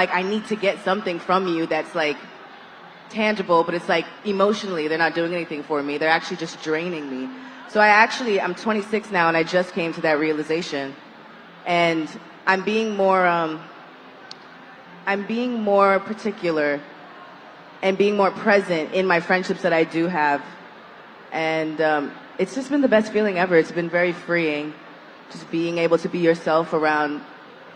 like I need to get something from you that's like tangible, but it's like emotionally they're not doing anything for me. They're actually just draining me. So I'm 26 now, and I just came to that realization, and I'm being more particular and being more present in my friendships that I do have, and it's just been the best feeling ever. It's been very freeing, just being able to be yourself around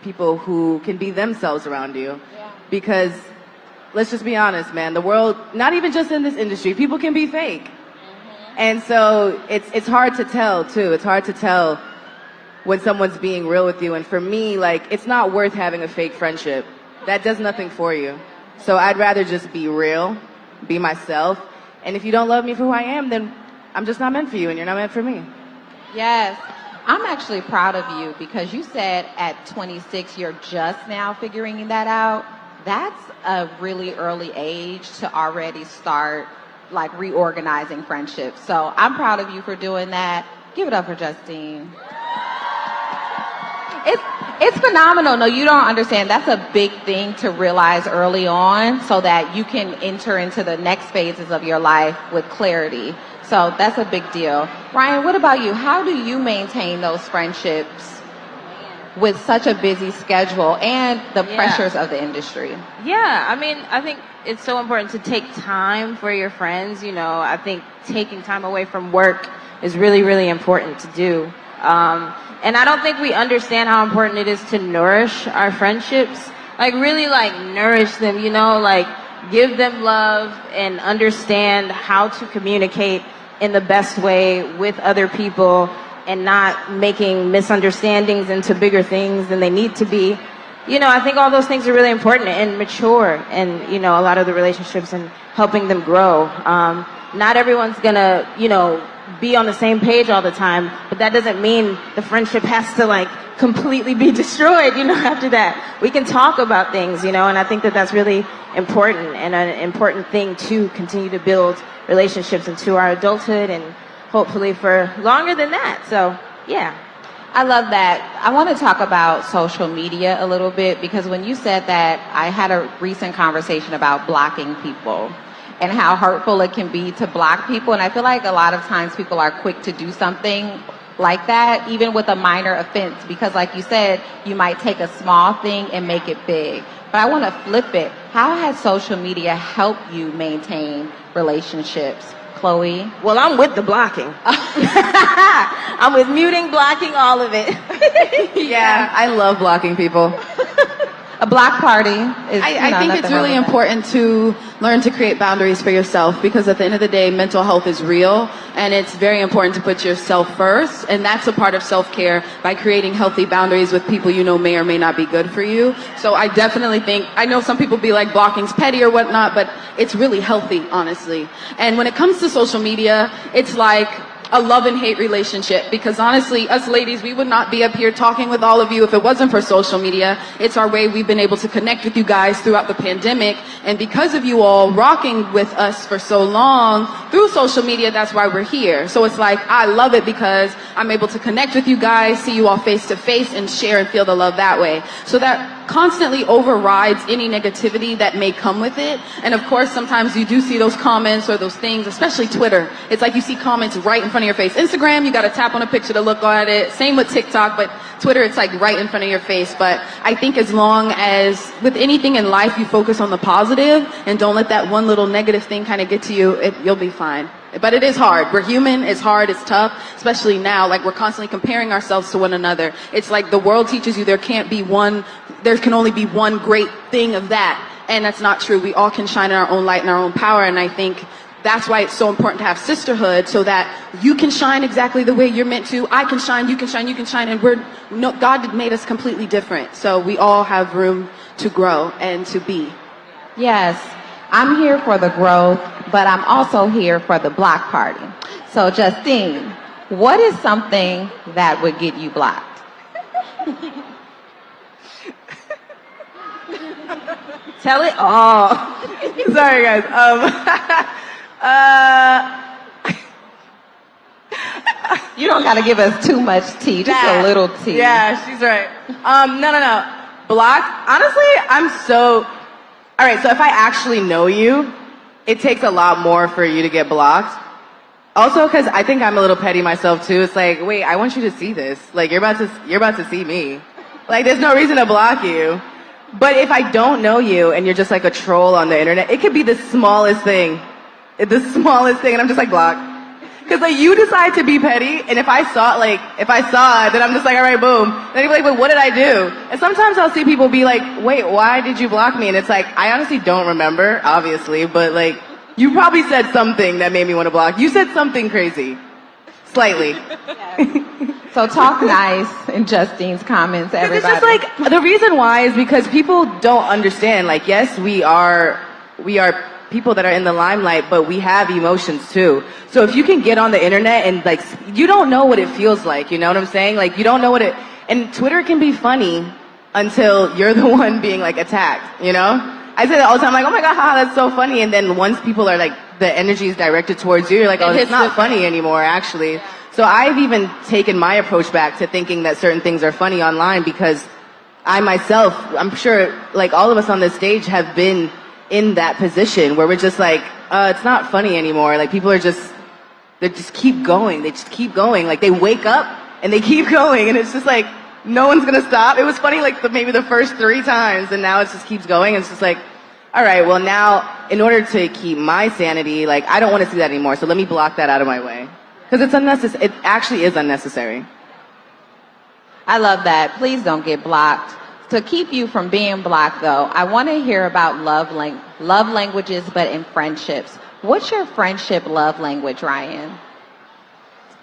people who can be themselves around you. Yeah. Because let's just be honest, man, the world, not even just in this industry, people can be fake. Mm-hmm. And so it's hard to tell too. It's hard to tell when someone's being real with you. And for me, like, it's not worth having a fake friendship. That does nothing for you. So I'd rather just be real, be myself. And if you don't love me for who I am, then I'm just not meant for you, and you're not meant for me. Yes. I'm actually proud of you because you said at 26 you're just now figuring that out. That's a really early age to already start like reorganizing friendships. So I'm proud of you for doing that. Give it up for Justine. It's phenomenal. No, you don't understand. That's a big thing to realize early on so that you can enter into the next phases of your life with clarity. So that's a big deal. Ryan, what about you? How do you maintain those friendships with such a busy schedule and the pressures of the industry? Yeah, I mean, I think it's so important to take time for your friends. You know, I think taking time away from work is really, really important to do. And I don't think we understand how important it is to nourish our friendships. Like, really, like, nourish them, you know, like, give them love and understand how to communicate in the best way with other people and not making misunderstandings into bigger things than they need to be. You know, I think all those things are really important and mature and, you know, a lot of the relationships and helping them grow. Not everyone's gonna, you know, be on the same page all the time, but that doesn't mean the friendship has to like completely be destroyed, you know, after that. We can talk about things, you know, and I think that that's really important and an important thing to continue to build relationships into our adulthood and hopefully for longer than that. So, yeah. I love that. I want to talk about social media a little bit because when you said that, I had a recent conversation about blocking people and how hurtful it can be to block people. And I feel like a lot of times people are quick to do something like that, even with a minor offense, because like you said, you might take a small thing and make it big. But I want to flip it. How has social media helped you maintain relationships? Chloe? Well, I'm with the blocking. I'm with muting, blocking, all of it. Yeah, I love blocking people. A block party is, I think it's really important to learn to create boundaries for yourself because at the end of the day, mental health is real and it's very important to put yourself first. And that's a part of self-care by creating healthy boundaries with people you know may or may not be good for you. So I definitely think, I know some people be like blocking's petty or whatnot, but it's really healthy, honestly. And when it comes to social media, it's like a love and hate relationship because honestly, us ladies, we would not be up here talking with all of you if it wasn't for social media. It's our way we've been able to connect with you guys throughout the pandemic. And because of you all rocking with us for so long through social media, that's why we're here. So it's like, I love it because I'm able to connect with you guys, see you all face to face and share and feel the love that way. So that constantly overrides any negativity that may come with it. And of course, sometimes you do see those comments or those things, especially Twitter. It's like you see comments right in front of your face. Instagram, you got to tap on a picture to look at it. Same with TikTok, but Twitter, it's like right in front of your face. But I think as long as with anything in life, you focus on the positive and don't let that one little negative thing kind of get to you, you'll be fine. But it is hard. We're human. It's hard. It's tough, especially now. Like we're constantly comparing ourselves to one another. It's like the world teaches you there can only be one great thing of that. And that's not true. We all can shine in our own light and our own power. And I think that's why it's so important to have sisterhood so that you can shine exactly the way you're meant to. I can shine, you can shine, you can shine. And God made us completely different. So we all have room to grow and to be. Yes. I'm here for the growth, but I'm also here for the block party. So, Justine, what is something that would get you blocked? Tell it all. Sorry, guys. You don't got to give us too much tea, just a little tea. Yeah, she's right. No. Blocked? Honestly, all right, so if I actually know you, it takes a lot more for you to get blocked. Also, because I think I'm a little petty myself too. It's like, wait, I want you to see this. Like, you're about to see me. Like, there's no reason to block you. But if I don't know you and you're just like a troll on the internet, it could be the smallest thing. And I'm just like, block. Because like, you decide to be petty, and if I saw it, then I'm just like, all right, boom. Then you'll be like, but what did I do? And sometimes I'll see people be like, wait, why did you block me? And it's like, I honestly don't remember, obviously, but like, you probably said something that made me want to block. You said something crazy. Slightly. So talk nice in Justine's comments, everybody. It's just like, the reason why is because people don't understand. Like, yes, we are people that are in the limelight, but we have emotions too. So if you can get on the internet and like, you don't know what it feels like, you know what I'm saying? Like, you don't know and Twitter can be funny until you're the one being like attacked, you know? I say that all the time, like, oh my God, haha, that's so funny. And then once people are like, the energy is directed towards you, you're like, oh, it's not funny anymore, actually. So I've even taken my approach back to thinking that certain things are funny online because I myself, I'm sure, like all of us on this stage have been in that position where we're just like, it's not funny anymore. Like, people are they just keep going. They just keep going. Like, they wake up and they keep going. And it's just like, no one's going to stop. It was funny like maybe the first 3 times, and now it just keeps going. It's just like, all right, well now, in order to keep my sanity, like, I don't want to see that anymore, so let me block that out of my way. Because it's unnecessary. It actually is unnecessary. I love that. Please don't get blocked. To keep you from being blocked, though, I want to hear about love languages, but in friendships. What's your friendship love language, Ryan?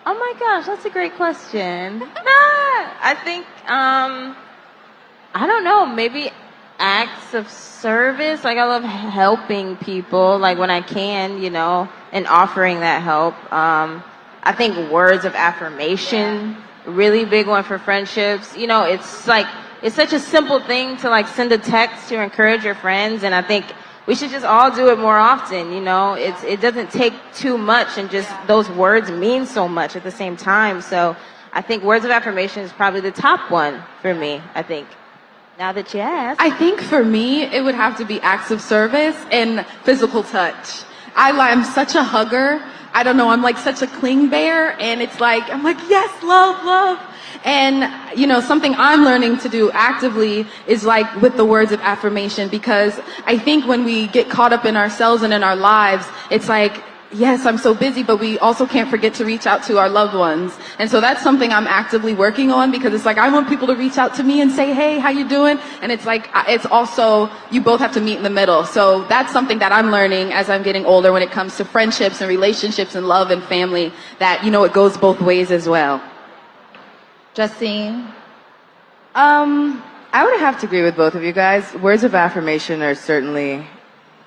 Oh my gosh, that's a great question. I think, I don't know, maybe acts of service. Like, I love helping people, like when I can, you know, and offering that help. I think words of affirmation, really big one for friendships. You know, it's such a simple thing to like send a text to encourage your friends, and I think we should just all do it more often, you know. It doesn't take too much, and just those words mean so much at the same time. So I think words of affirmation is probably the top one for me, I think. Now that you ask. I think for me, it would have to be acts of service and physical touch. I'm such a hugger. I don't know, I'm like such a cling bear, and it's like, I'm like, yes, love, love. And, you know, something I'm learning to do actively is like with the words of affirmation, because I think when we get caught up in ourselves and in our lives, it's like, yes, I'm so busy, but we also can't forget to reach out to our loved ones. And so that's something I'm actively working on, because it's like, I want people to reach out to me and say, hey, how you doing? And it's like, it's also, you both have to meet in the middle. So that's something that I'm learning as I'm getting older when it comes to friendships and relationships and love and family, that, you know, it goes both ways as well. Justine? I would have to agree with both of you guys. Words of affirmation are certainly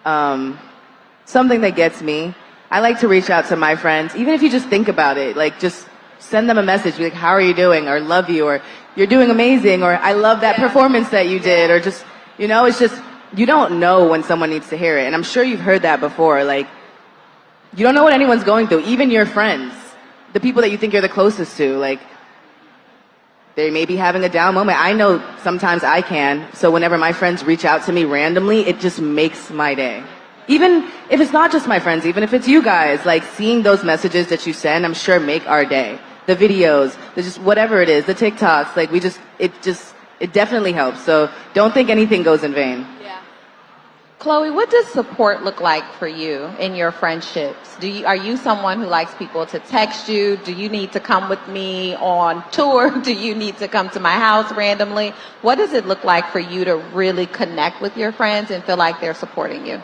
something that gets me. I like to reach out to my friends, even if you just think about it, like just send them a message, be like, how are you doing? Or love you, or you're doing amazing, or I love that performance that you did, or just, you know, it's just, you don't know when someone needs to hear it. And I'm sure you've heard that before. Like, you don't know what anyone's going through, even your friends, the people that you think you're the closest to, like, they may be having a down moment. I know sometimes I can. So whenever my friends reach out to me randomly, it just makes my day. Even if it's not just my friends, even if it's you guys, like seeing those messages that you send, I'm sure make our day. The videos, just whatever it is, the TikToks, like it definitely helps. So don't think anything goes in vain. Yeah. Chloe, what does support look like for you in your friendships? Are you someone who likes people to text you? Do you need to come with me on tour? Do you need to come to my house randomly? What does it look like for you to really connect with your friends and feel like they're supporting you?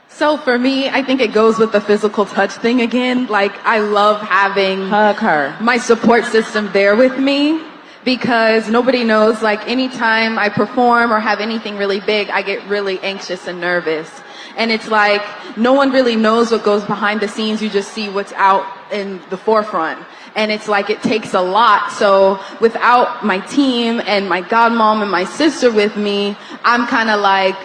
So for me, I think it goes with the physical touch thing again. Like, I love having Hug her. My support system there with me, because nobody knows, like, anytime I perform or have anything really big, I get really anxious and nervous. And it's like, no one really knows what goes behind the scenes. You just see what's out in the forefront. And it's like, it takes a lot. So without my team and my godmom and my sister with me, I'm kind of like,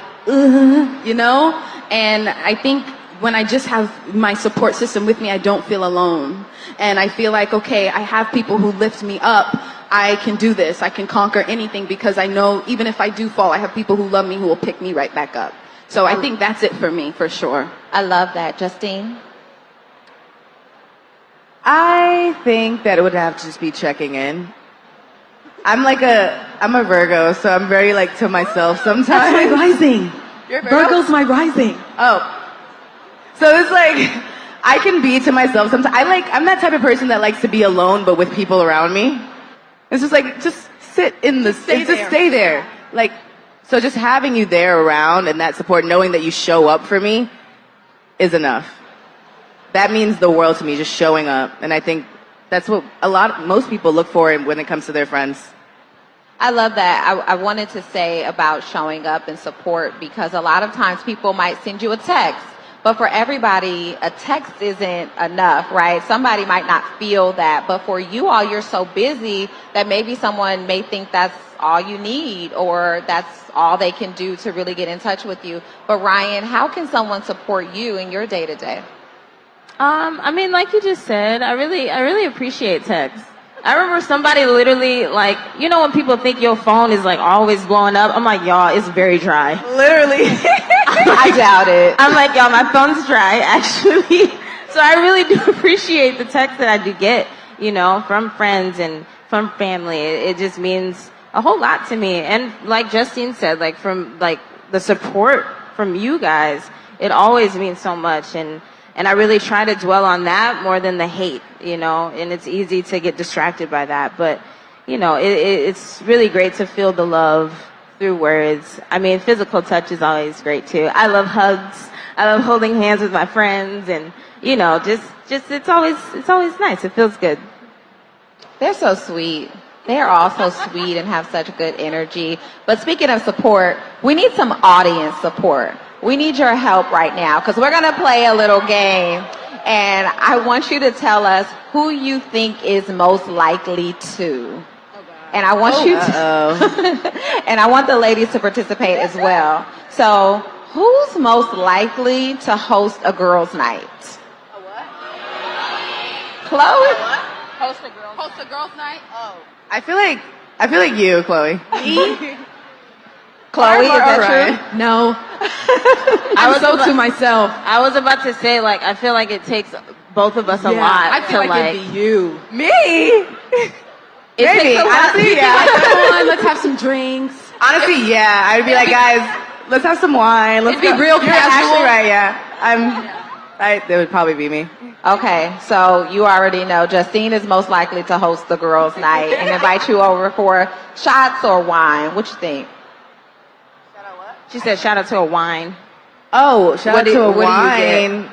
you know? And I think when I just have my support system with me, I don't feel alone. And I feel like, okay, I have people who lift me up I can do this. I can conquer anything because I know even if I do fall, I have people who love me who will pick me right back up. So I think that's it for me, for sure. I love that. Justine? I think that it would have to just be checking in. I'm a Virgo, so I'm very like to myself sometimes. That's my rising. You're a Virgo? Virgo's my rising. Oh. So it's like, I can be to myself sometimes. I'm that type of person that likes to be alone, but with people around me. It's just like, just sit in the, just stay there. Like, so just having you there around and that support, knowing that you show up for me is enough. That means the world to me, just showing up. And I think that's what most people look for when it comes to their friends. I love that. I wanted to say about showing up and support because a lot of times people might send you a text, but for everybody, a text isn't enough, right? Somebody might not feel that, but for you all, you're so busy that maybe someone may think that's all you need or that's all they can do to really get in touch with you. But Ryan, how can someone support you in your day to day? I mean, like you just said, I really appreciate text. I remember somebody literally, like, you know when people think your phone is, like, always blowing up? I'm like, y'all, it's very dry. Literally. I doubt it. I'm like, y'all, my phone's dry, actually. So I really do appreciate the text that I do get, you know, from friends and from family. It just means a whole lot to me. And like Justine said, like, from, like, the support from you guys, it always means so much. And I really try to dwell on that more than the hate, you know, and it's easy to get distracted by that. But, you know, it's really great to feel the love through words. I mean, physical touch is always great too. I love hugs. I love holding hands with my friends and, you know, just it's always nice. It feels good. They're so sweet. They're all so sweet and have such good energy. But speaking of support, we need some audience support. We need your help right now because we're going to play a little game. And I want you to tell us who you think is most likely to. And I want and I want the ladies to participate as well. So who's most likely to host a girls' night? A what? Chloe? Host a girls' night? Oh. I feel like you, Chloe. Me? Chloe, is that true? No. I'm so to myself. I was about to say, like, I feel like it takes both of us a lot I feel to, like it'd be you. Me? It Maybe. takes a lot. Honestly, yeah. Like, come on, let's have some drinks. Honestly, yeah. I'd be like, guys, let's have some wine. Let's It'd be go. real You're casual. actually right, yeah. That would probably be me. Okay, so you already know Justine is most likely to host the girls' night and invite you over for shots or wine. What you think? She said, shout out to a wine. Oh, shout out to a what wine.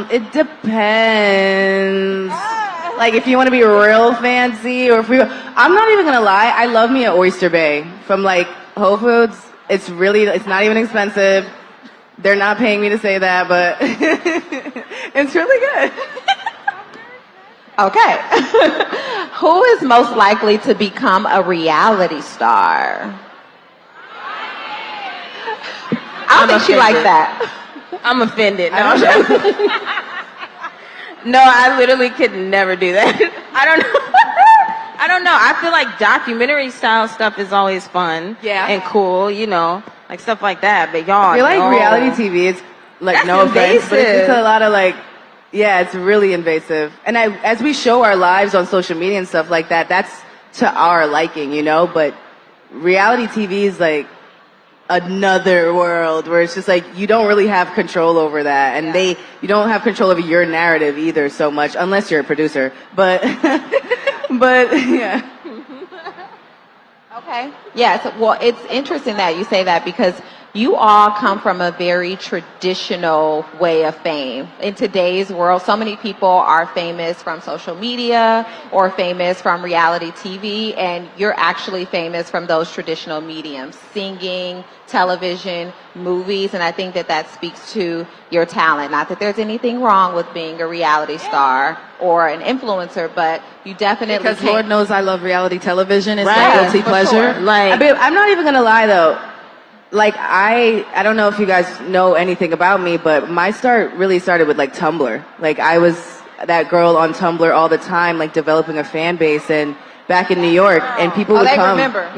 It depends. Like if you want to be real fancy or if I'm not even gonna lie, I love me at Oyster Bay from like Whole Foods. It's not even expensive. They're not paying me to say that, but it's really good. Okay. Who is most likely to become a reality star? I don't think she liked that. I'm offended. No, no, I literally could never do that. I don't know. I don't know. I feel like documentary style stuff is always fun and cool, you know, like stuff like that. But y'all, I feel like reality TV is like That's no offense, but it's invasive. just a lot of like, yeah, it's really invasive. And as we show our lives on social media and stuff like that, that's to our liking, you know. But reality TV is like another world where it's just like you don't really have control over that, and you don't have control over your narrative either so much unless you're a producer. But but yeah. Okay. Yes. Well, it's interesting that you say that because you all come from a very traditional way of fame. In today's world, so many people are famous from social media or famous from reality TV, and you're actually famous from those traditional mediums, singing, television, movies, and I think that speaks to your talent. Not that there's anything wrong with being a reality star or an influencer, but you definitely Because Lord knows I love reality television. It's Right, a guilty for pleasure. sure. Like, I'm not even gonna lie though. Like I don't know if you guys know anything about me, but my start really started with like Tumblr. Like I was that girl on Tumblr all the time, like developing a fan base, and back in New York, and people would they come. remember.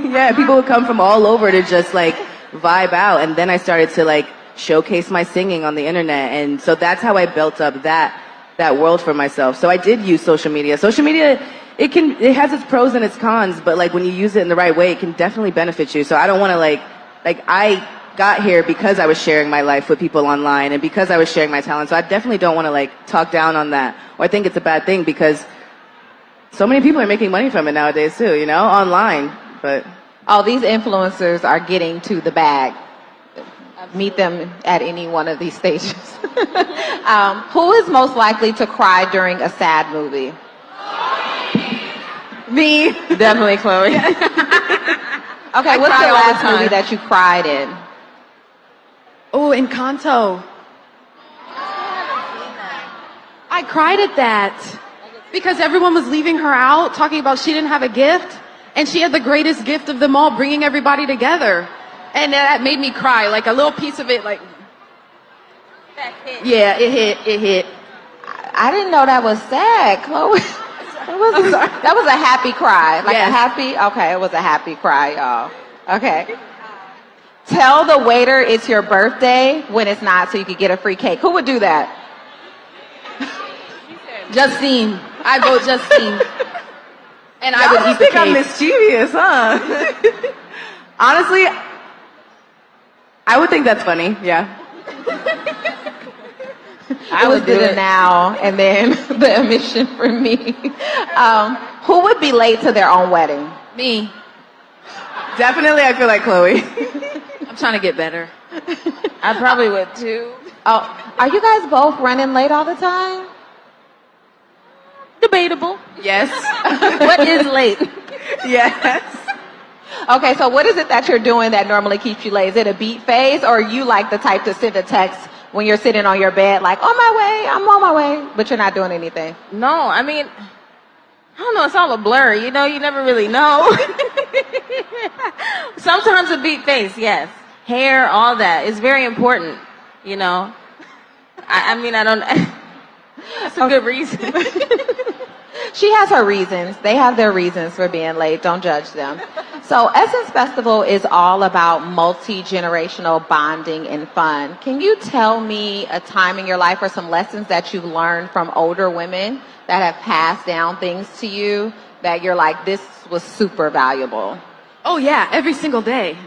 Yeah, people would come from all over to just like vibe out, and then I started to like showcase my singing on the internet, and so that's how I built up that world for myself. So I did use social media. Social media, it has its pros and its cons, but like when you use it in the right way, it can definitely benefit you. So I don't want to like I got here because I was sharing my life with people online and because I was sharing my talent. So I definitely don't want to like talk down on that or I think it's a bad thing because so many people are making money from it nowadays too, you know, online. But these influencers are getting to the bag. Meet them at any one of these stages. Who is most likely to cry during a sad movie? me. Definitely Chloe. Okay, what's the last movie that you cried in? Oh, Encanto. I cried at that because everyone was leaving her out, talking about she didn't have a gift, and she had the greatest gift of them all, bringing everybody together. And that made me cry, like a little piece of it, like... That hit. Yeah, it hit. I didn't know that was sad, Chloe. That was a happy cry. Like Yes. a happy, okay, it was a happy cry, y'all. Okay. Tell the waiter it's your birthday when it's not so you could get a free cake. Who would do that? Justine. I vote Justine. And I would eat the think I'm cake. mischievous, huh? Honestly, I would think that's funny, yeah. I would do it now and then the omission for me. Who would be late to their own wedding? Me. Definitely, I feel like Chloe. I'm trying to get better. I probably would too. Oh, are you guys both running late all the time? Debatable. Yes. What is late? Yes. Okay, so what is it that you're doing that normally keeps you late? Is it a beat phase, or are you like the type to send a text when you're sitting on your bed, like, on my way, I'm on my way, but you're not doing anything? No, I mean, I don't know, it's all a blur, you know, you never really know. Sometimes a beat face, yes. Hair, all that is very important, you know. I mean, I don't, that's a good reason. She has her reasons. They have their reasons for being late. Don't judge them. So Essence Festival is all about multi-generational bonding and fun. Can you tell me a time in your life or some lessons that you've learned from older women that have passed down things to you that you're like, this was super valuable? Oh yeah, every single day.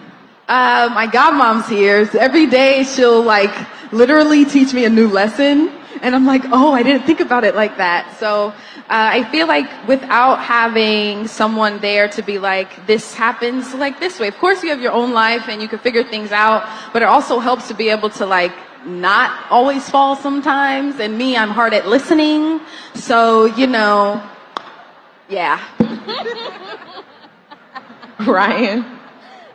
My godmom's here. So every day she'll like literally teach me a new lesson. And I'm like, oh, I didn't think about it like that. So I feel like without having someone there to be like, this happens like this way. Of course you have your own life and you can figure things out, but it also helps to be able to like not always fall sometimes. And me, I'm hard at listening. So, you know, yeah. Ryan?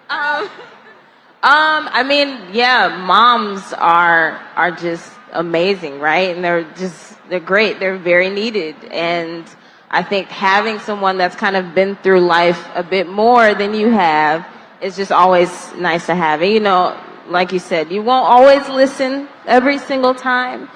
I mean, yeah, moms are just amazing, right? And they're great. They're very needed. And I think having someone that's kind of been through life a bit more than you have is just always nice to have. And, you know, like you said, you won't always listen every single time,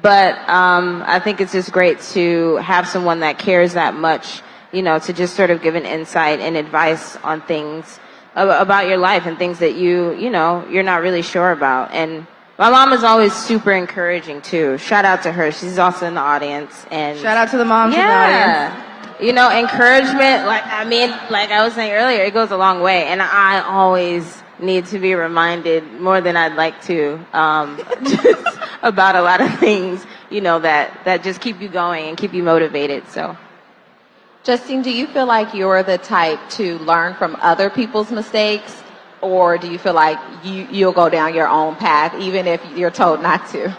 but I think it's just great to have someone that cares that much, you know, to just sort of give an insight and advice on things about your life and things that you know, you're not really sure about. And my mom is always super encouraging too. Shout out to her. She's also in the audience. And Shout out to the moms in the audience. You know, encouragement, like I was saying earlier, it goes a long way. And I always need to be reminded more than I'd like to, just about a lot of things, you know, that just keep you going and keep you motivated. So. Justine, do you feel like you're the type to learn from other people's mistakes, or do you feel like you'll go down your own path even if you're told not to?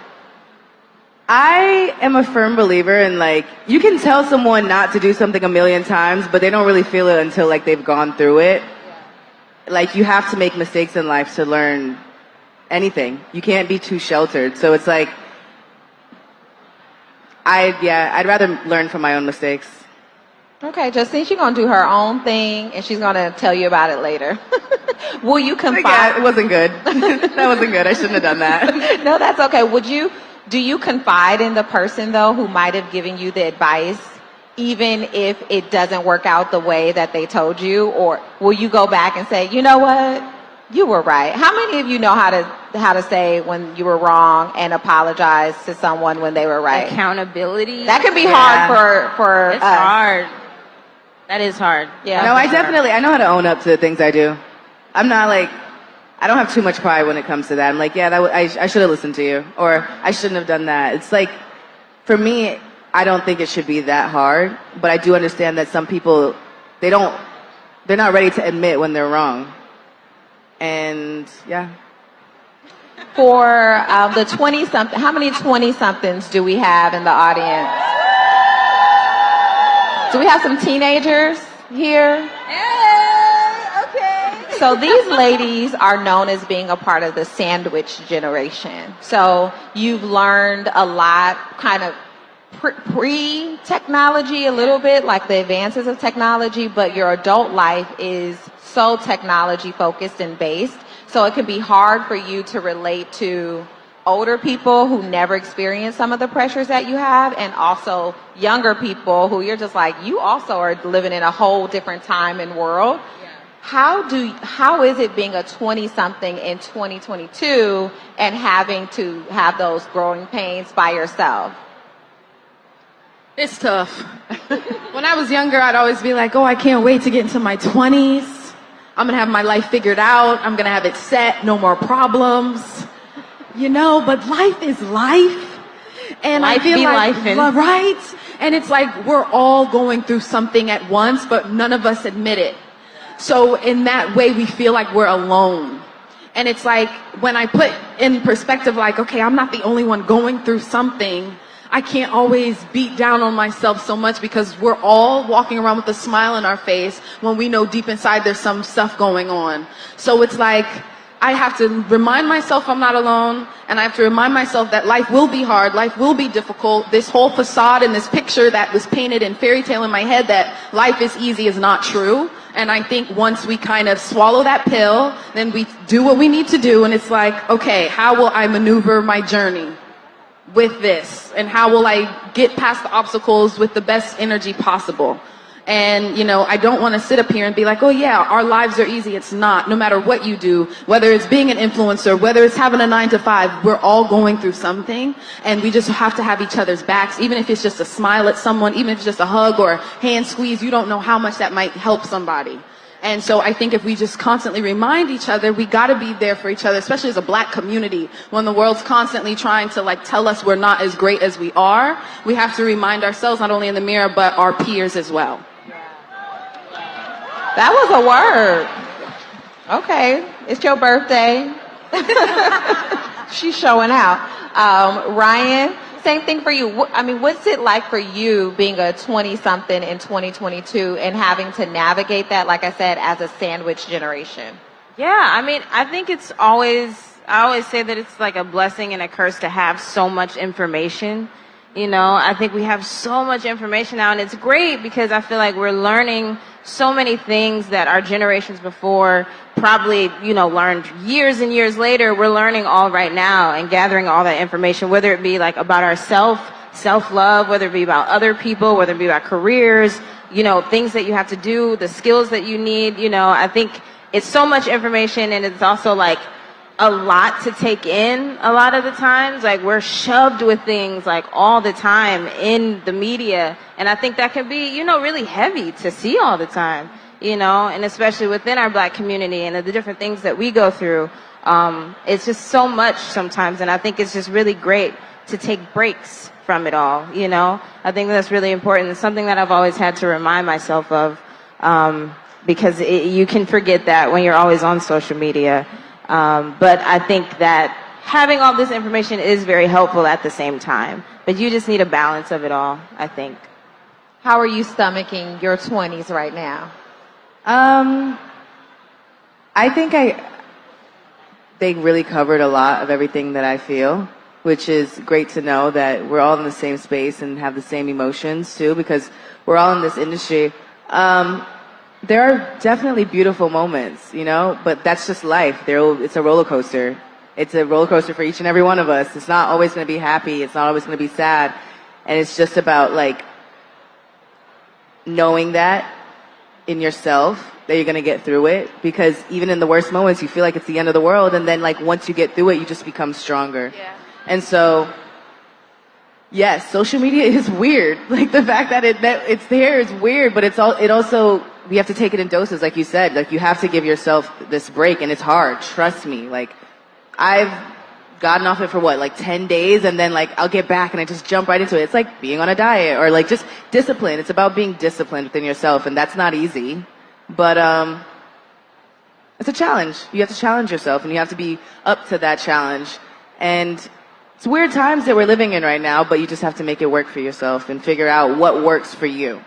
I am a firm believer in like, you can tell someone not to do something a million times, but they don't really feel it until like they've gone through it. Yeah. Like you have to make mistakes in life to learn anything. You can't be too sheltered. So it's like, I'd rather learn from my own mistakes. Okay, Justine, she's going to do her own thing, and she's going to tell you about it later. Will you confide? Yeah, it wasn't good. That wasn't good. I shouldn't have done that. No, that's okay. Do you confide in the person, though, who might have given you the advice even if it doesn't work out the way that they told you? Or will you go back and say, you know what? You were right. How many of you know how to say when you were wrong and apologize to someone when they were right? Accountability. That can be hard for It's us. hard. That is hard. Yeah. No, I know how to own up to the things I do. I'm not like, I don't have too much pride when it comes to that. I'm like, yeah, I should have listened to you, or I shouldn't have done that. It's like, for me, I don't think it should be that hard, but I do understand that some people, they're not ready to admit when they're wrong. And yeah. For the 20-something, how many 20-somethings do we have in the audience? Do we have some teenagers here? Hey, okay. So these ladies are known as being a part of the sandwich generation. So you've learned a lot kind of pre-technology a little bit, like the advances of technology, but your adult life is so technology focused and based. So it can be hard for you to relate to older people who never experienced some of the pressures that you have, and also younger people who you're just like, you also are living in a whole different time and world. Yeah. How is it being a 20-something in 2022 and having to have those growing pains by yourself? It's tough. When I was younger, I'd always be like, oh, I can't wait to get into my 20s. I'm going to have my life figured out. I'm going to have it set. No more problems. You know, but life is life. And Life I feel be like, lifing'. right? And it's like we're all going through something at once, but none of us admit it. So in that way, we feel like we're alone. And it's like when I put in perspective, like, okay, I'm not the only one going through something. I can't always beat down on myself so much because we're all walking around with a smile on our face when we know deep inside there's some stuff going on. So it's like I have to remind myself I'm not alone, and I have to remind myself that life will be hard, life will be difficult. This whole facade and this picture that was painted in fairy tale in my head that life is easy is not true. And I think once we kind of swallow that pill, then we do what we need to do, and it's like, okay, how will I maneuver my journey with this, and how will I get past the obstacles with the best energy possible? And, you know, I don't want to sit up here and be like, oh yeah, our lives are easy. It's not. No matter what you do, whether it's being an influencer, whether it's having a 9-to-5, we're all going through something, and we just have to have each other's backs. Even if it's just a smile at someone, even if it's just a hug or hand squeeze, you don't know how much that might help somebody. And so I think if we just constantly remind each other, we got to be there for each other, especially as a black community. When the world's constantly trying to like tell us we're not as great as we are, we have to remind ourselves, not only in the mirror, but our peers as well. That was a word. Okay, it's your birthday. She's showing out. Ryan, same thing for you. I mean, what's it like for you being a 20-something in 2022 and having to navigate that, like I said, as a sandwich generation? Yeah, I mean, I think I always say that it's like a blessing and a curse to have so much information. You know, I think we have so much information now, and it's great because I feel like we're learning so many things that our generations before probably, you know, learned years and years later. We're learning all right now and gathering all that information, whether it be like about ourselves, self-love, whether it be about other people, whether it be about careers, you know, things that you have to do, the skills that you need. You know, I think it's so much information, and it's also like a lot to take in a lot of the times. Like, we're shoved with things like all the time in the media, and I think that can be, you know, really heavy to see all the time, you know, and especially within our black community and the different things that we go through. It's just so much sometimes, and I think it's just really great to take breaks from it all, you know. I think that's really important. It's something that I've always had to remind myself of, because you can forget that when you're always on social media. But I think that having all this information is very helpful at the same time. But you just need a balance of it all, I think. How are you stomaching your 20s right now? I think they really covered a lot of everything that I feel, which is great to know that we're all in the same space and have the same emotions too, because we're all in this industry. There are definitely beautiful moments, you know, but that's just life. It's a roller coaster. It's a roller coaster for each and every one of us. It's not always going to be happy. It's not always going to be sad. And it's just about like knowing that in yourself, that you're going to get through it, because even in the worst moments, you feel like it's the end of the world, and then like once you get through it, you just become stronger. Yeah. And so, yes, social media is weird. Like the fact that it's there is weird, but it also, we have to take it in doses, like you said. Like you have to give yourself this break, and it's hard. Trust me. Like I've gotten off it for like 10 days, and then like I'll get back and I just jump right into it. It's like being on a diet, or like just discipline. It's about being disciplined within yourself, and that's not easy. But it's a challenge. You have to challenge yourself, and you have to be up to that challenge. And it's weird times that we're living in right now, but you just have to make it work for yourself and figure out what works for you.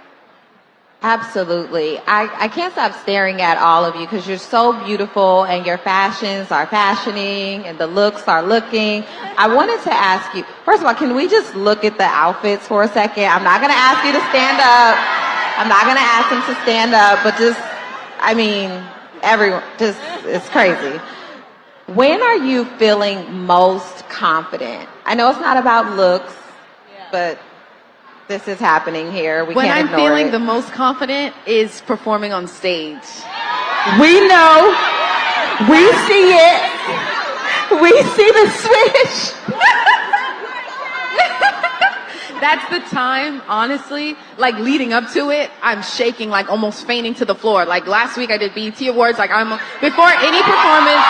Absolutely. I can't stop staring at all of you because you're so beautiful and your fashions are fashioning and the looks are looking. I wanted to ask you, first of all, can we just look at the outfits for a second? I'm not going to ask you to stand up. I'm not going to ask them to stand up, but just, I mean, everyone, just, it's crazy. When are you feeling most confident? I know it's not about looks, but this is happening here. We when can't I'm ignore feeling it. the most confident is performing on stage. We know. We see it. We see the switch. That's the time, honestly, like leading up to it, I'm shaking, like almost fainting to the floor. Like last week I did BET Awards, like before any performance.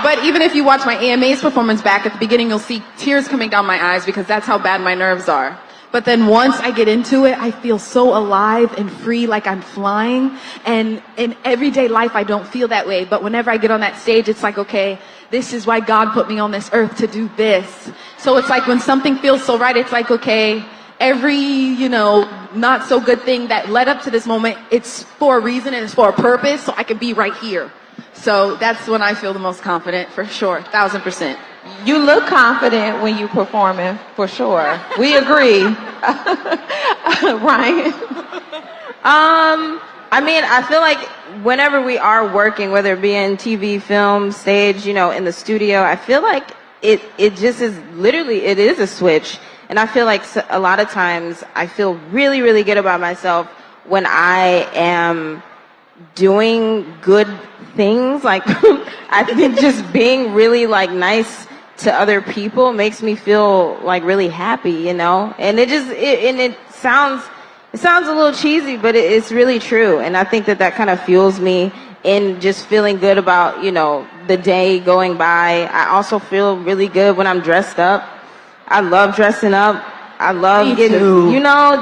But even if you watch my AMA's performance back at the beginning, you'll see tears coming down my eyes because that's how bad my nerves are. But then once I get into it, I feel so alive and free, like I'm flying. And in everyday life, I don't feel that way. But whenever I get on that stage, it's like, okay, this is why God put me on this earth to do this. So it's like when something feels so right, it's like, okay, every, not so good thing that led up to this moment, it's for a reason and it's for a purpose, so I can be right here. So that's when I feel the most confident, for sure, 1,000%. You look confident when you performing, for sure. We agree. Ryan? I mean, I feel like whenever we are working, whether it be in TV, film, stage, in the studio, I feel like it just is literally, it is a switch. And I feel like a lot of times I feel really, really good about myself when I am doing good things. Like, I think just being really like nice to other people makes me feel like really happy, and it sounds a little cheesy, but it's really true. And I think that kind of fuels me in just feeling good about, the day going by. I also feel really good when I'm dressed up. I love dressing up. I love getting,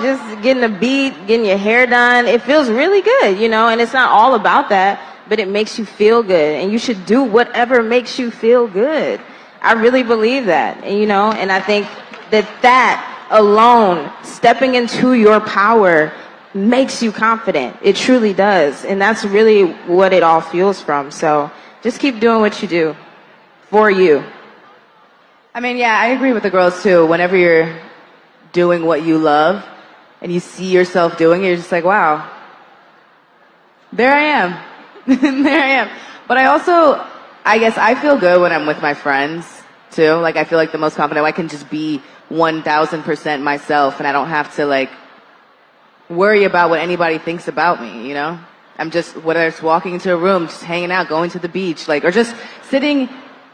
just getting a beat, getting your hair done. It feels really good, and it's not all about that, but it makes you feel good, and you should do whatever makes you feel good. I really believe that, and I think that alone, stepping into your power, makes you confident. It truly does, and that's really what it all fuels from. So just keep doing what you do for you. I mean, yeah, I agree with the girls too. Whenever you're doing what you love and you see yourself doing it, you're just like, wow, there I am. There I am. But I guess I feel good when I'm with my friends too. Like I feel like the most confident I can just be 1,000% myself, and I don't have to like worry about what anybody thinks about me, I'm just, whether it's walking into a room, just hanging out, going to the beach, or just sitting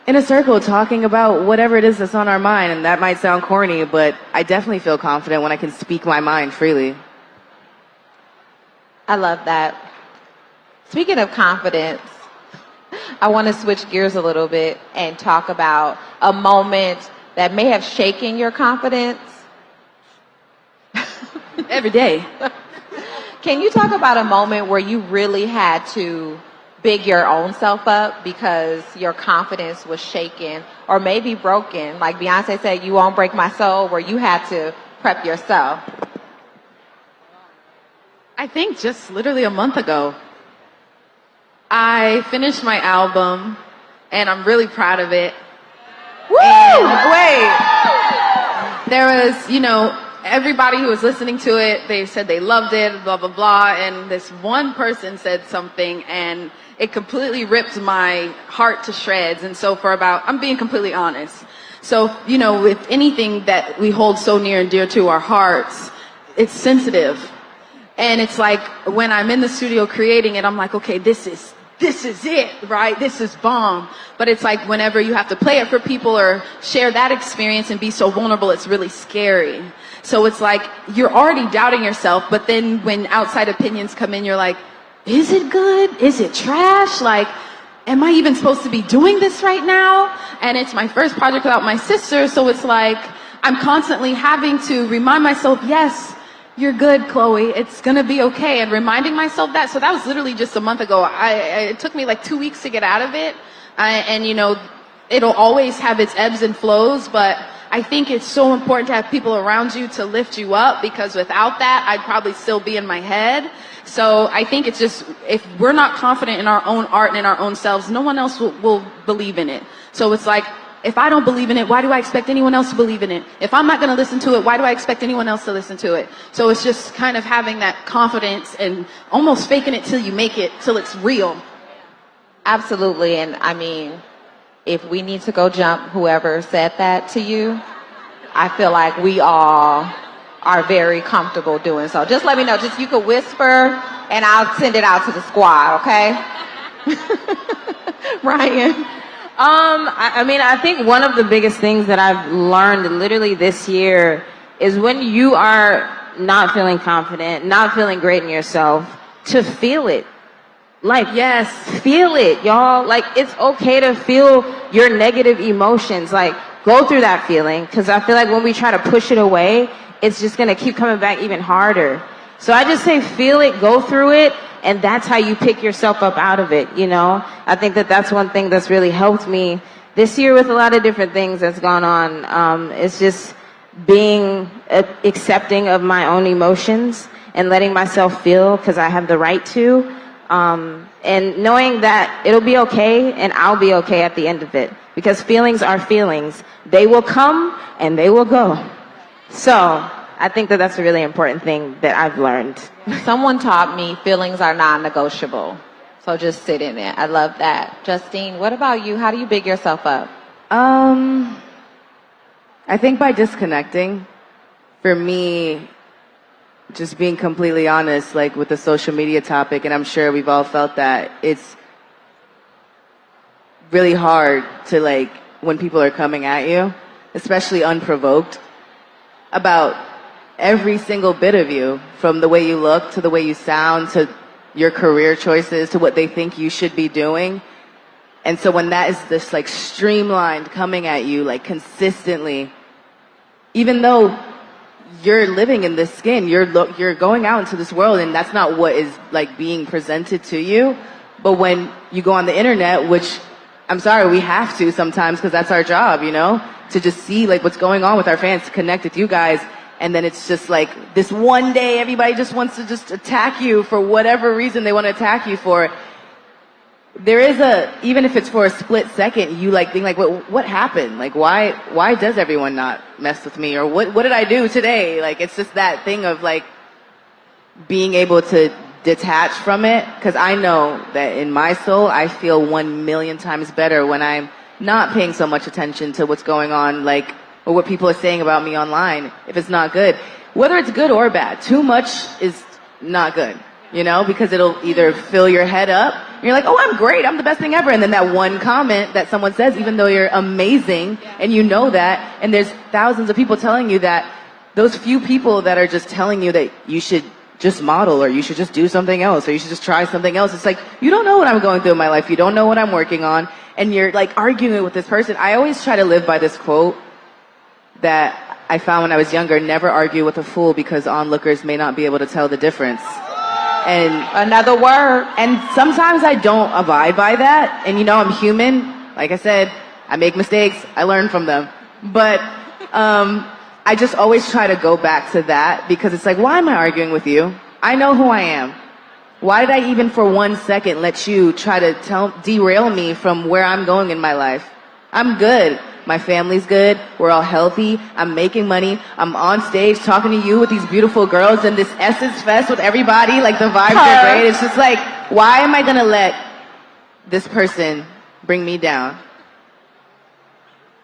in a circle talking about whatever it is that's on our mind. And that might sound corny, but I definitely feel confident when I can speak my mind freely. I love that. Speaking of confidence, I want to switch gears a little bit and talk about a moment that may have shaken your confidence. Every day. Can you talk about a moment where you really had to big your own self up because your confidence was shaken or maybe broken? Like Beyonce said, you won't break my soul, where you had to prep yourself. I think just literally a month ago, I finished my album, and I'm really proud of it. Woo! There was, everybody who was listening to it, they said they loved it, blah, blah, blah. And this one person said something, and it completely ripped my heart to shreds. And so I'm being completely honest. So, with anything that we hold so near and dear to our hearts, it's sensitive. And it's like when I'm in the studio creating it, I'm like, okay, this is it, right? This is bomb. But it's like whenever you have to play it for people or share that experience and be so vulnerable, it's really scary. So it's like you're already doubting yourself, but then when outside opinions come in, you're like, is it good? Is it trash? Like, am I even supposed to be doing this right now? And it's my first project without my sister, so it's like I'm constantly having to remind myself, yes, you're good, Chloe. It's gonna be okay. And reminding myself that. So that was literally just a month ago. It took me like 2 weeks to get out of it. And you know, it'll always have its ebbs and flows, but I think it's so important to have people around you to lift you up, because without that, I'd probably still be in my head. So I think it's just, if we're not confident in our own art and in our own selves, no one else will believe in it. So it's like, if I don't believe in it, why do I expect anyone else to believe in it? If I'm not going to listen to it, why do I expect anyone else to listen to it? So it's just kind of having that confidence and almost faking it till you make it, till it's real. Absolutely. And I mean, if we need to go jump whoever said that to you, I feel like we all are very comfortable doing so. Just let me know. Just you can whisper and I'll send it out to the squad, okay? Ryan. I mean, I think one of the biggest things that I've learned literally this year is when you are not feeling confident, not feeling great in yourself, to feel it. Like, yes, feel it, y'all. Like, it's okay to feel your negative emotions. Like, go through that feeling, because I feel like when we try to push it away, it's just going to keep coming back even harder. So I just say feel it, go through it, and that's how you pick yourself up out of it, you know? I think that that's one thing that's really helped me this year with a lot of different things that's gone on. It's just being accepting of my own emotions and letting myself feel, because I have the right to. And knowing that it'll be okay and I'll be okay at the end of it, because feelings are feelings. They will come and they will go. So I think that that's a really important thing that I've learned. Someone taught me feelings are non-negotiable. So just sit in it. I love that. Justine, what about you? How do you big yourself up? I think by disconnecting. For me, just being completely honest, like with the social media topic, and I'm sure we've all felt that, it's really hard to, like, when people are coming at you, especially unprovoked, about every single bit of you, from the way you look to the way you sound to your career choices to what they think you should be doing. And so when that is this, like, streamlined coming at you, like, consistently, even though you're living in this skin, you're going out into this world, and that's not what is, like, being presented to you. But when you go on the internet, which I'm sorry, we have to sometimes, because that's our job, you know, to just see, like, what's going on with our fans, to connect with you guys. And then it's just like this one day everybody just wants to just attack you for whatever reason they want to attack you for. There is even if it's for a split second, you, like, think, like, what happened? Like, why does everyone not mess with me? Or what did I do today? Like, it's just that thing of, like, being able to detach from it. Because I know that in my soul, I feel 1,000,000 times better when I'm not paying so much attention to what's going on, like, or what people are saying about me online, if it's not good. Whether it's good or bad, too much is not good, you know, because it'll either fill your head up, and you're like, oh, I'm great, I'm the best thing ever, and then that one comment that someone says, even though you're amazing, and you know that, and there's thousands of people telling you that, those few people that are just telling you that you should just model, or you should just do something else, or you should just try something else. It's like, you don't know what I'm going through in my life, you don't know what I'm working on, and you're, like, arguing with this person. I always try to live by this quote that I found when I was younger: never argue with a fool, because onlookers may not be able to tell the difference. And another word. And sometimes I don't abide by that. And, you know, I'm human. Like I said, I make mistakes. I learn from them. But I just always try to go back to that, because it's like, why am I arguing with you? I know who I am. Why did I even for 1 second let you try to derail me from where I'm going in my life? I'm good. My family's good. We're all healthy. I'm making money. I'm on stage talking to you with these beautiful girls in this Essence Fest with everybody. Like, the vibes are great. It's just like, why am I going to let this person bring me down?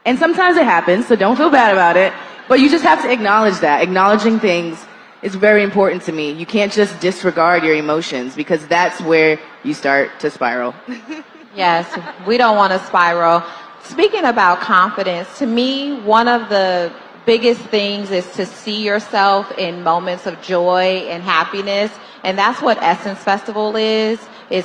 And sometimes it happens, so don't feel bad about it. But you just have to acknowledge that. Acknowledging things is very important to me. You can't just disregard your emotions because that's where you start to spiral. Yes, we don't want to spiral. Speaking about confidence, to me, one of the biggest things is to see yourself in moments of joy and happiness. And that's what Essence Festival is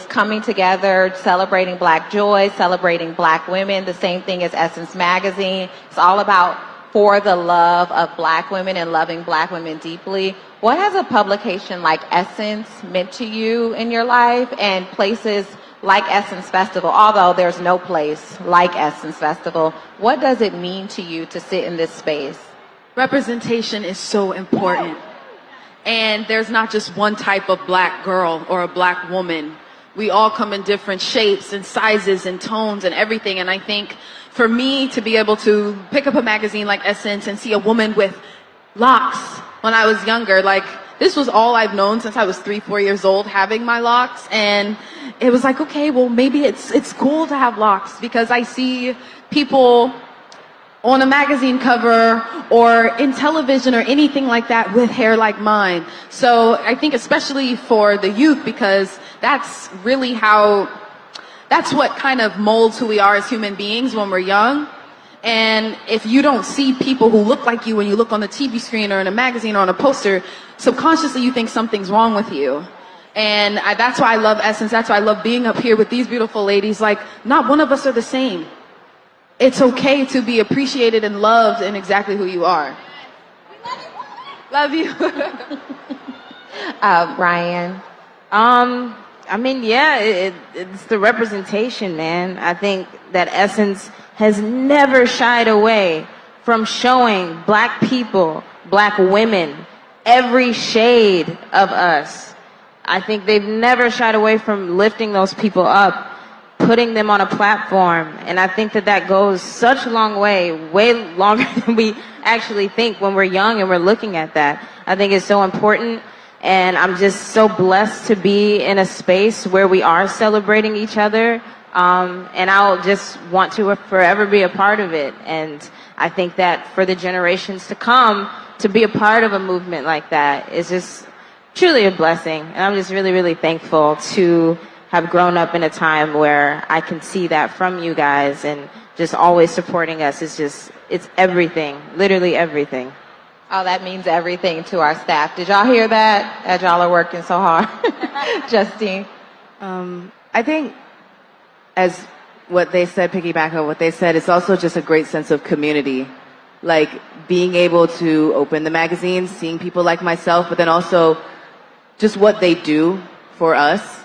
coming together, celebrating Black joy, celebrating Black women, the same thing as Essence Magazine. It's all about for the love of Black women and loving Black women deeply. What has a publication like Essence meant to you in your life, and places like Essence Festival, although there's no place like Essence Festival, what does it mean to you to sit in this space? Representation is so important. And there's not just one type of Black girl or a Black woman. We all come in different shapes and sizes and tones and everything. And I think for me to be able to pick up a magazine like Essence and see a woman with locks when I was younger, like this was all I've known since I was 3-4 years old, having my locks. And it was like, okay, well, maybe it's cool to have locks, because I see people on a magazine cover or in television or anything like that with hair like mine. So I think especially for the youth, because that's really that's what kind of molds who we are as human beings when we're young. And if you don't see people who look like you when you look on the TV screen or in a magazine or on a poster, subconsciously you think something's wrong with you. And that's why I love Essence. That's why I love being up here with these beautiful ladies. Like, not one of us are the same. It's okay to be appreciated and loved in exactly who you are. Love you. Ryan. I mean, yeah, it's the representation, man. I think that Essence has never shied away from showing Black people, Black women, every shade of us. I think they've never shied away from lifting those people up, putting them on a platform. And I think that goes such a long way longer than we actually think when we're young and we're looking at that. I think it's so important. And I'm just so blessed to be in a space where we are celebrating each other. And I'll just want to forever be a part of it. And I think that for the generations to come, to be a part of a movement like that is just truly a blessing. And I'm just really, really thankful to have grown up in a time where I can see that from you guys, and just always supporting us is just, it's everything, literally everything. Oh, that means everything to our staff. Did y'all hear that? As y'all are working so hard. Justine. I think, as what they said, piggyback on what they said, it's also just a great sense of community. Like being able to open the magazine, seeing people like myself, but then also just what they do for us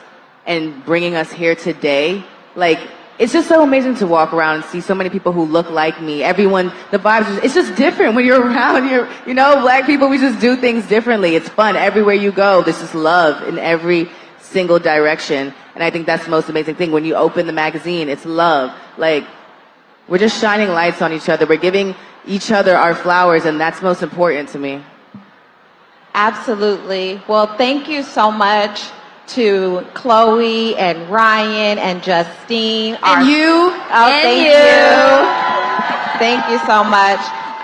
and bringing us here today. Like, it's just so amazing to walk around and see so many people who look like me. Everyone, the vibes, it's just different when you're around. You know, Black people, we just do things differently. It's fun. Everywhere you go, there's just love in every single direction. And I think that's the most amazing thing. When you open the magazine, it's love. Like, we're just shining lights on each other. We're giving each other our flowers, and that's most important to me. Absolutely. Well, thank you so much to Chloe and Ryan and Justine. And you. Oh, thank you. Thank you so much.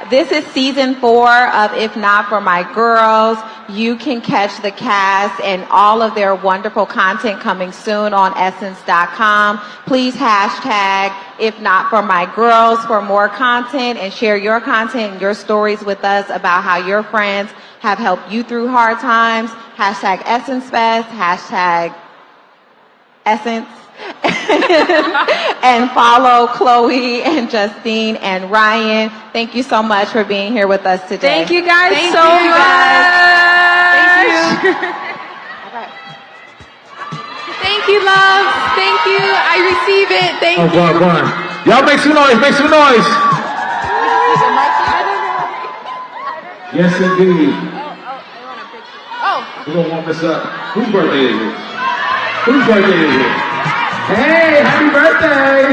This is season 4 of If Not For My Girls. You can catch the cast and all of their wonderful content coming soon on essence.com. Please hashtag If Not For My Girls for more content, and share your content and your stories with us about how your friends have helped you through hard times. Hashtag Essence Fest, hashtag Essence. And follow Chloe and Justine and Ryan. Thank you so much for being here with us today. Thank you guys Thank so you much. Thank you. Thank you, love. Thank you. I receive it. Thank you. Go on. Y'all make some noise. Make some noise. Yes, indeed. We're going to warm this up. Whose birthday is it? Whose birthday is it? Hey, happy birthday!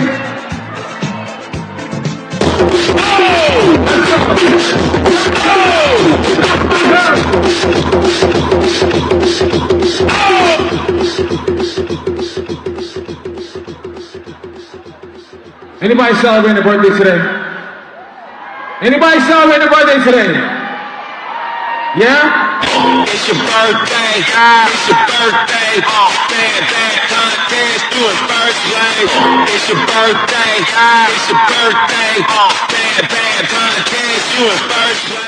Anybody celebrating a birthday today? Anybody celebrating a birthday today? Yeah? It's your birthday, it's your birthday. Bad contest through his first grade. It's your birthday, it's your birthday. Bad contest through his first grade.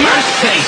Mercy.